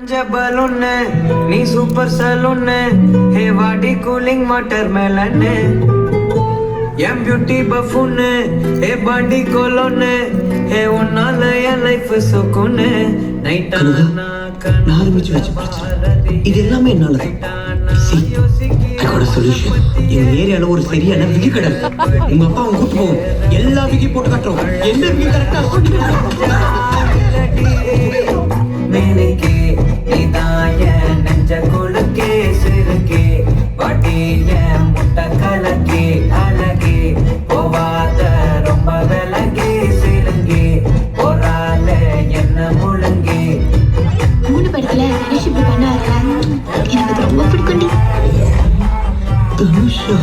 balloon नी super saloon hey वाडी cooling watermelon एम beauty buffoon hey body cologne hey उन्नाल या लाइफ सुकून नैट ना நான் ஆரம்பிச்சு வச்ச பிரச்சனை இது எல்லாமே என்னால சொல்யூஷன் எங்க ஏரியால ஒரு சரியான விகி கடை உங்க அப்பா அவங்க கூட்டு போகும் எல்லா விகி போட்டு கட்டுறோம் எந்த விகி கரெக்டா मैंने के इदाय नंज कोल के सिर के पटील मुट्टा कलके अलगे पोवाद ரொம்ப வெலगे சிலங்கே போரால என்ன முழங்கே மூணு படத்துல தனுஷ் இப்படி பண்ணாரு எனக்கு அது ரொம்ப பிடிக்கும்டி தனுஷா